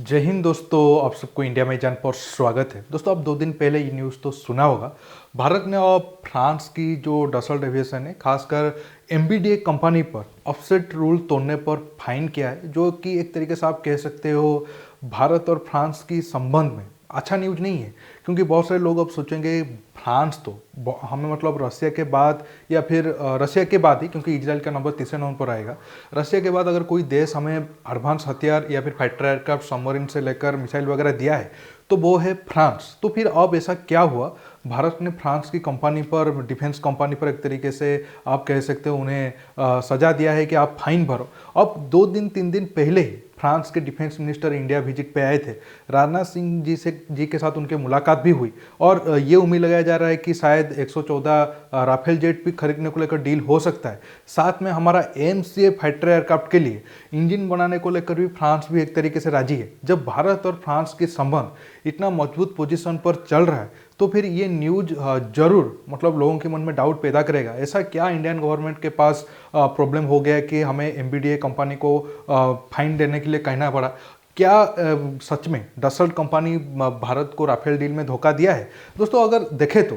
जय हिंद दोस्तों, आप सबको इंडिया में जान पर स्वागत है। दोस्तों, आप 2 दिन पहले ये न्यूज़ तो सुना होगा। भारत ने अब फ्रांस की जो डसल्ट एविएशन है, खासकर एमबीडीए कंपनी पर ऑफसेट रूल तोड़ने पर फाइन किया है, जो कि एक तरीके से आप कह सकते हो भारत और फ्रांस की संबंध में अच्छा न्यूज नहीं है। क्योंकि बहुत सारे लोग अब सोचेंगे फ्रांस तो हमें मतलब रसिया के बाद या फिर रसिया के बाद ही, क्योंकि इजराइल का नंबर तीसरे नंबर पर आएगा। रसिया के बाद अगर कोई देश हमें एडवांस हथियार या फिर फाइटर एयरक्राफ्ट, सबमरीन से लेकर मिसाइल वगैरह दिया है तो वो है फ्रांस। तो फिर अब ऐसा क्या हुआ, भारत ने फ्रांस की कंपनी पर, डिफेंस कंपनी पर एक तरीके से आप कह सकते हो उन्हें सजा दिया है कि आप फाइन भरो। अब 2 दिन 3 दिन पहले ही फ्रांस के डिफेंस मिनिस्टर इंडिया विजिट पे आए थे। राजनाथ सिंह जी के साथ उनके मुलाकात भी हुई और ये उम्मीद लगाया जा रहा है कि शायद 114 राफेल जेट भी खरीदने को लेकर डील हो सकता है। साथ में हमारा एमसीए फाइटर एयरक्राफ्ट के लिए इंजन बनाने को लेकर भी फ्रांस भी एक तरीके से राजी है। जब भारत और फ्रांस के संबंध इतना मजबूत पोजीशन पर चल रहा है तो फिर ये न्यूज जरूर मतलब लोगों के मन में डाउट पैदा करेगा। ऐसा क्या इंडियन गवर्नमेंट के पास प्रॉब्लम हो गया कि हमें एमबीडीए कंपनी को फाइन देने के लिए कहना पड़ा? क्या सच में डसल्ट कंपनी भारत को राफेल डील में धोखा दिया है? दोस्तों, अगर देखें तो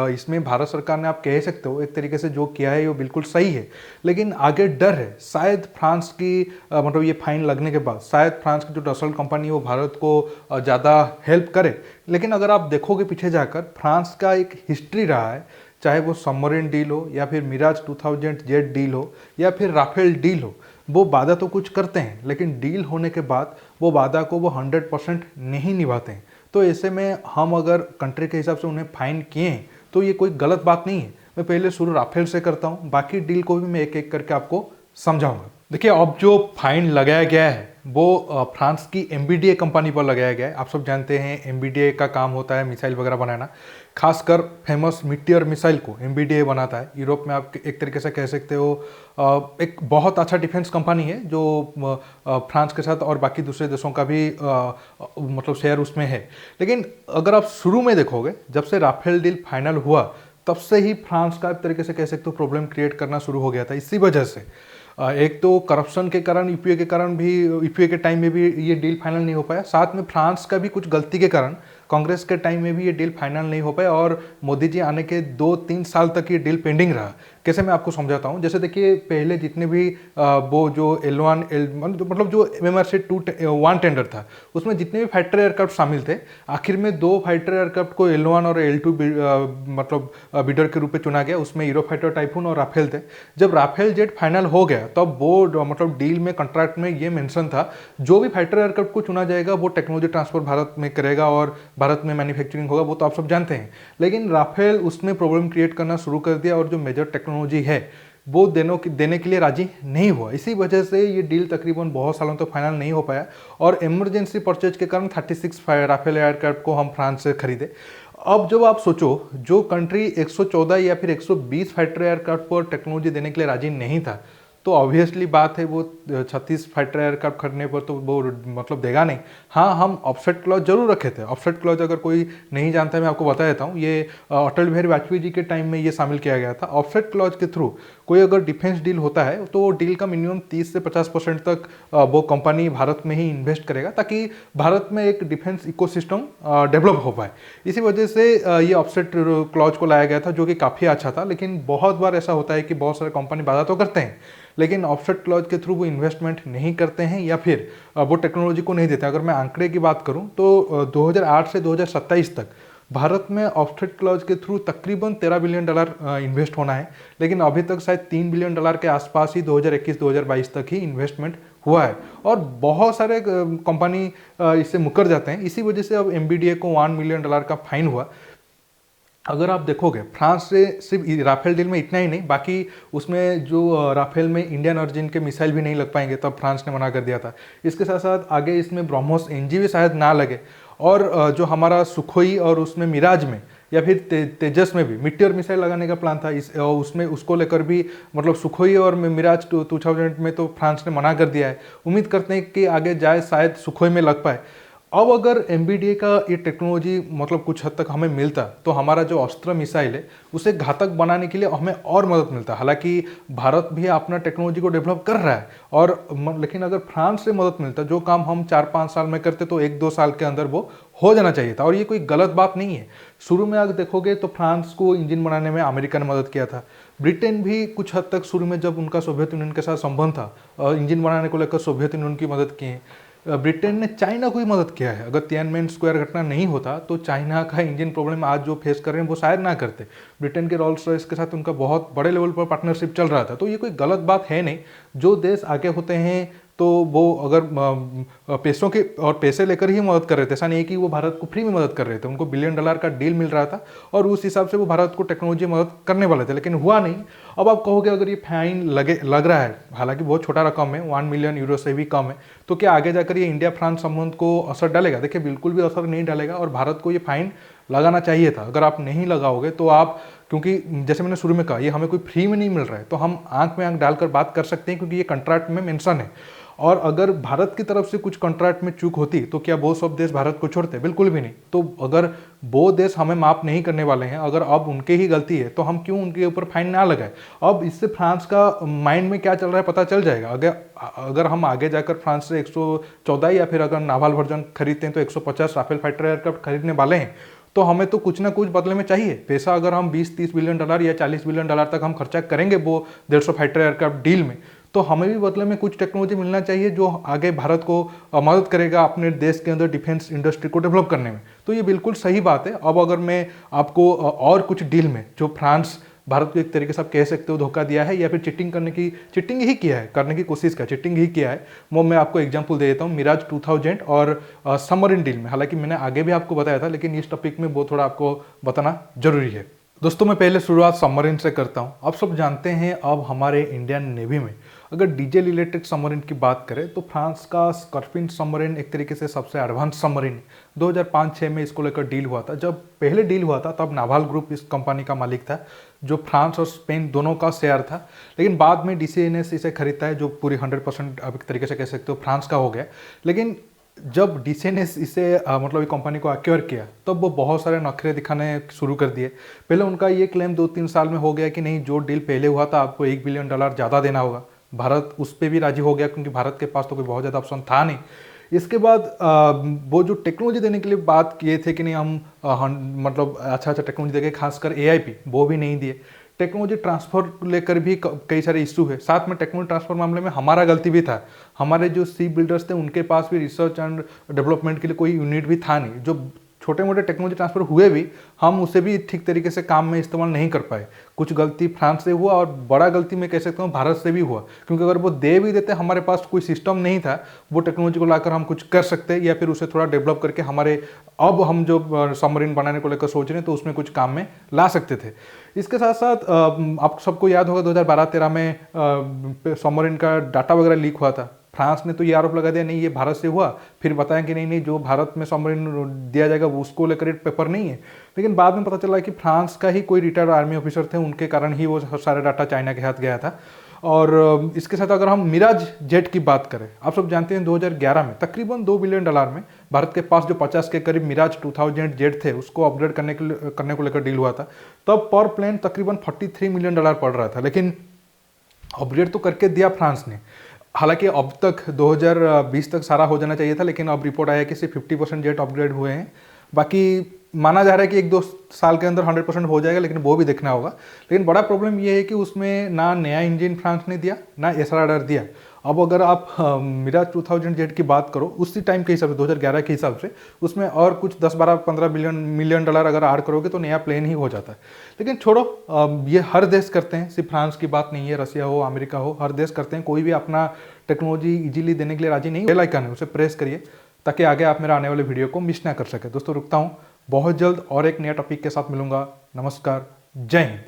इसमें भारत सरकार ने, आप कह सकते हो एक तरीके से जो किया है वो बिल्कुल सही है। लेकिन आगे डर है शायद फ्रांस की मतलब ये फाइन लगने के बाद शायद फ्रांस की जो डसल्ट कंपनी है वो भारत को ज़्यादा हेल्प करे। लेकिन अगर आप देखोगे पीछे जाकर, फ्रांस का एक हिस्ट्री रहा है, चाहे वो सबमरीन डील हो या फिर मिराज 2000 जेट डील हो या फिर राफेल डील हो, वो वादा तो कुछ करते हैं लेकिन डील होने के बाद वो वादा को वो 100% नहीं निभाते हैं। तो ऐसे में हम अगर कंट्री के हिसाब से उन्हें फाइन किए हैं तो ये कोई गलत बात नहीं है। मैं पहले शुरू राफेल से करता हूँ, बाकी डील को भी मैं एक एक करके आपको समझाऊंगा। देखिए, अब जो फाइन लगाया गया है वो फ्रांस की एमबीडीए कंपनी पर लगाया गया है। आप सब जानते हैं एमबीडीए का काम होता है मिसाइल वगैरह बनाना, खासकर फेमस मीटियर मिसाइल को एमबीडीए बनाता है। यूरोप में आप एक तरीके से कह सकते हो एक बहुत अच्छा डिफेंस कंपनी है जो फ्रांस के साथ और बाकी दूसरे देशों का भी मतलब शेयर उसमें है। लेकिन अगर आप शुरू में देखोगे, जब से राफेल डील फाइनल हुआ तब से ही फ्रांस का एक तरीके से कह सकते हो प्रॉब्लम क्रिएट करना शुरू हो गया था। इसी वजह से एक तो करप्शन के कारण, यूपीए के कारण भी, यूपीए के टाइम में भी ये डील फाइनल नहीं हो पाया। साथ में फ्रांस का भी कुछ गलती के कारण कांग्रेस के टाइम में भी ये डील फाइनल नहीं हो पाया और मोदी जी आने के 2-3 साल तक ये डील पेंडिंग रहा। कैसे, मैं आपको समझाता हूँ। जैसे देखिए, पहले जितने भी वो जो L1 मतलब जो MMRC 1 टेंडर था उसमें जितने भी फाइटर एयरक्राफ्ट शामिल थे, आखिर में 2 फाइटर एयरक्राफ्ट को L1 और L2 मतलब बिडर के रूप में चुना गया। उसमें यूरो फाइटर टाइफून और राफेल थे। जब राफेल जेट फाइनल हो गया तब वो मतलब डील में, कॉन्ट्रैक्ट में ये मेंशन था जो भी फाइटर एयरक्राफ्ट को चुना जाएगा वो टेक्नोलॉजी ट्रांसफर भारत में करेगा और भारत में मैन्युफैक्चरिंग होगा। वो तो आप सब जानते हैं। लेकिन राफेल उसमें प्रॉब्लम क्रिएट करना शुरू कर दिया और जो मेजर टेक्नोलॉजी है वो देने के लिए राजी नहीं हुआ। इसी वजह से ये डील तकरीबन बहुत सालों तक फाइनल नहीं हो पाया और इमरजेंसी परचेज के कारण 36 राफेल एयरक्राफ्ट को हम फ्रांस से खरीदे। अब जब आप सोचो, जो कंट्री 114 या फिर 120 फाइटर एयरक्राफ्ट पर टेक्नोलॉजी देने के लिए राजी नहीं था, तो ऑब्वियसली बात है वो 36 फाइटर एयरक्राफ्ट खरीदने पर तो वो मतलब देगा नहीं। हाँ, हम ऑफसेट क्लॉज जरूर रखे थे। ऑफसेट क्लॉज अगर कोई नहीं जानता है, मैं आपको बता देता हूँ। ये अटल बिहारी वाजपेयी जी के टाइम में ये शामिल किया गया था। ऑफसेट क्लॉज के थ्रू कोई अगर डिफेंस डील होता है तो वो डील का मिनिमम 30 से 50% तक वो कंपनी भारत में ही इन्वेस्ट करेगा, ताकि भारत में एक डिफेंस इकोसिस्टम डेवलप हो पाए। इसी वजह से ये ऑफसेट क्लॉज को लाया गया था, जो कि काफ़ी अच्छा था। लेकिन बहुत बार ऐसा होता है कि बहुत सारे कंपनी वादा तो करते हैं लेकिन ऑफसेट क्लॉज के थ्रू वो इन्वेस्टमेंट नहीं करते हैं या फिर वो टेक्नोलॉजी को नहीं देते। अगर मैं आंकड़े की बात करूं तो 2008 से 2027 तक भारत में ऑफसेट क्लॉज के थ्रू तकरीबन $13 बिलियन इन्वेस्ट होना है। लेकिन अभी तक शायद $3 बिलियन के आसपास ही 2021-2022 तक ही इन्वेस्टमेंट हुआ है और बहुत सारे कंपनी इससे मुकर जाते हैं। इसी वजह से अब एमबीडीए को $1 मिलियन का फाइन हुआ। अगर आप देखोगे, फ्रांस से सिर्फ राफेल डील में इतना ही नहीं, बाकी उसमें जो राफेल में इंडियन ऑरिजिन के मिसाइल भी नहीं लग पाएंगे, तब फ्रांस ने मना कर दिया था। इसके साथ साथ आगे इसमें ब्रह्मोस एनजी भी शायद ना लगे और जो हमारा सुखोई और उसमें मिराज में या फिर तेजस में भी मीटियर मिसाइल लगाने का प्लान था। उसमें उसको लेकर भी मतलब सुखोई और मिराज 2000 में तो फ्रांस ने मना कर दिया है। उम्मीद करते हैं कि आगे जाए शायद सुखोई में लग पाए। अब अगर एमबीडीए का ये टेक्नोलॉजी मतलब कुछ हद तक हमें मिलता तो हमारा जो अस्त्र मिसाइल है उसे घातक बनाने के लिए हमें और मदद मिलता। हालांकि भारत भी अपना टेक्नोलॉजी को डेवलप कर रहा है और लेकिन अगर फ्रांस से मदद मिलता, जो काम हम 4-5 साल में करते तो 1-2 साल के अंदर वो हो जाना चाहिए था। और ये कोई गलत बात नहीं है। शुरू में अगर देखोगे तो फ्रांस को इंजन बनाने में अमेरिका ने मदद किया था। ब्रिटेन भी कुछ हद तक शुरू में जब उनका सोवियत यूनियन के साथ संबंध था, इंजन बनाने को लेकर सोवियत यूनियन की मदद की है। ब्रिटेन ने चाइना को ही मदद किया है। अगर तियानमेन स्क्वायर घटना नहीं होता तो चाइना का इंजन प्रॉब्लम आज जो फेस कर रहे हैं वो शायद ना करते। ब्रिटेन के रोल्स रॉयस के साथ उनका बहुत बड़े लेवल पर पार्टनरशिप चल रहा था। तो ये कोई गलत बात है नहीं। जो देश आगे होते हैं तो वो अगर पैसों के और पैसे लेकर ही मदद कर रहे थे, ऐसा नहीं कि वो भारत को फ्री में मदद कर रहे थे। उनको $1 बिलियन का डील मिल रहा था और उस हिसाब से वो भारत को टेक्नोलॉजी मदद करने वाले थे, लेकिन हुआ नहीं। अब आप कहोगे अगर ये फाइन लग रहा है, हालांकि बहुत छोटा रकम है, 1 मिलियन यूरो से भी कम है, तो क्या आगे जाकर ये इंडिया फ्रांस संबंध को असर डालेगा? देखिए, बिल्कुल भी असर नहीं डालेगा और भारत को ये फाइन लगाना चाहिए था। अगर आप नहीं लगाओगे तो आप, क्योंकि जैसे मैंने शुरू में कहा, ये हमें कोई फ्री में नहीं मिल रहा है, तो हम आंख में आंख डालकर बात कर सकते हैं क्योंकि ये कॉन्ट्रैक्ट में मेंशन है। और अगर भारत की तरफ से कुछ कॉन्ट्रैक्ट में चूक होती तो क्या वो सब देश भारत को छोड़ते? बिल्कुल भी नहीं। तो अगर वो देश हमें माफ नहीं करने वाले हैं, अगर अब उनके ही गलती है, तो हम क्यों उनके ऊपर फाइन ना लगाए? अब इससे फ्रांस का माइंड में क्या चल रहा है पता चल जाएगा। अगर हम आगे जाकर फ्रांस से 114 या फिर अगर नावाल वर्जन खरीदते हैं तो 150 राफेल फाइटर एयरक्राफ्ट खरीदने वाले हैं, तो हमें तो कुछ ना कुछ बदले में चाहिए पैसा। अगर हम 20-30 बिलियन डॉलर या 40 बिलियन डॉलर तक हम खर्चा करेंगे वो 150 फाइटर एयरक्राफ्ट डील में, तो हमें भी बदले में कुछ टेक्नोलॉजी मिलना चाहिए जो आगे भारत को मदद करेगा अपने देश के अंदर डिफेंस इंडस्ट्री को डेवलप करने में। तो ये बिल्कुल सही बात है। अब अगर मैं आपको और कुछ डील में जो फ्रांस भारत को एक तरीके से आप कह सकते हो धोखा दिया है या फिर चीटिंग ही किया है, करने की कोशिश का चीटिंग ही किया है, वो मैं आपको एग्जांपल दे देता हूँ। मिराज 2000 और सबमरीन डील में, हालांकि मैंने आगे भी आपको बताया था, लेकिन इस टॉपिक में वो थोड़ा आपको बताना जरूरी है। दोस्तों, मैं पहले शुरुआत सबमरीन से करता हूँ। आप सब जानते हैं अब हमारे इंडियन नेवी में अगर डीजल रिलेटेड सबमरीन की बात करें तो फ्रांस का स्कॉर्पिन सबमरीन एक तरीके से सबसे एडवांस सबमरीन 2005-06 में इसको लेकर डील हुआ था। जब पहले डील हुआ था तब नावाल ग्रुप इस कंपनी का मालिक था, जो फ्रांस और स्पेन दोनों का शेयर था। लेकिन बाद में डीसीएनएस इसे खरीदता है, जो पूरी 100% अब एक तरीके से कह सकते हो फ्रांस का हो गया। लेकिन जब डीसीएनएस इसे मतलब कंपनी को एक्वायर किया तब वो बहुत सारे नखरे दिखाने शुरू कर दिए। पहले उनका ये क्लेम 2-3 साल में हो गया कि नहीं, जो डील पहले हुआ था आपको $1 बिलियन ज़्यादा देना होगा। भारत उस पर भी राजी हो गया क्योंकि भारत के पास तो कोई बहुत ज़्यादा ऑप्शन था नहीं। इसके बाद वो जो टेक्नोलॉजी देने के लिए बात किए थे कि नहीं हम मतलब अच्छा टेक्नोलॉजी देंगे, खासकर एआईपी, वो भी नहीं दिए। टेक्नोलॉजी ट्रांसफर लेकर भी कई सारे इशू है। साथ में टेक्नोलॉजी ट्रांसफर मामले में हमारा गलती भी था। हमारे जो सी बिल्डर्स थे उनके पास भी रिसर्च एंड डेवलपमेंट के लिए कोई यूनिट भी था नहीं। जो छोटे मोटे टेक्नोलॉजी ट्रांसफर हुए भी, हम उसे भी ठीक तरीके से काम में इस्तेमाल नहीं कर पाए। कुछ गलती फ्रांस से हुआ और बड़ा गलती मैं कह सकता हूँ भारत से भी हुआ, क्योंकि अगर वो दे भी देते, हमारे पास कोई सिस्टम नहीं था वो टेक्नोलॉजी को लाकर हम कुछ कर सकते या फिर उसे थोड़ा डेवलप करके हमारे अब हम जो सबमरीन बनाने को लेकर सोच रहे हैं तो उसमें कुछ काम में ला सकते थे। इसके साथ साथ आप सबको याद होगा 2012-13 में सबमरीन का डाटा वगैरह लीक हुआ था। फ्रांस ने तो ये आरोप लगा दिया नहीं ये भारत से हुआ, फिर बताया कि नहीं जो भारत में सबमरीन दिया जाएगा वो उसको लेकर पेपर नहीं है। लेकिन बाद में पता चला कि फ्रांस का ही कोई रिटायर्ड आर्मी ऑफिसर थे, उनके कारण ही वो सारा डाटा चाइना के हाथ गया था। और इसके साथ अगर हम मिराज जेट की बात करें, आप सब जानते हैं 2011 में तकरीबन $2 बिलियन में भारत के पास जो 50 के करीब मिराज 2000 जेट थे उसको अपग्रेड करने को लेकर डील हुआ था। तब पर प्लेन तकरीबन $43 मिलियन पड़ रहा था, लेकिन अपग्रेड तो करके दिया फ्रांस ने। हालांकि अब तक 2020 तक सारा हो जाना चाहिए था, लेकिन अब रिपोर्ट आया कि सिर्फ 50% जेट अपग्रेड हुए हैं। बाकी माना जा रहा है कि 1-2 साल के अंदर 100% हो जाएगा, लेकिन वो भी देखना होगा। लेकिन बड़ा प्रॉब्लम ये है कि उसमें ना नया इंजन फ्रांस ने दिया ना एसआरआर दिया। अब अगर आप मिराज 2000 जेट की बात करो उसी टाइम के हिसाब से 2011 के हिसाब से, उसमें और कुछ 10-12-15 मिलियन डॉलर अगर ऐड करोगे तो नया प्लेन ही हो जाता है। लेकिन छोड़ो, ये हर देश करते हैं, सिर्फ फ्रांस की बात नहीं है, रसिया हो अमेरिका हो, हर देश करते हैं। कोई भी अपना टेक्नोलॉजी इजीली देने के लिए राजी नहीं। बेल आइकन है उसे प्रेस करिए ताकि आगे आप मेरा आने वाले वीडियो को मिस ना कर सके। दोस्तों रुकता हूँ, बहुत जल्द और एक नया टॉपिक के साथ मिलूंगा। नमस्कार, जय हिंद।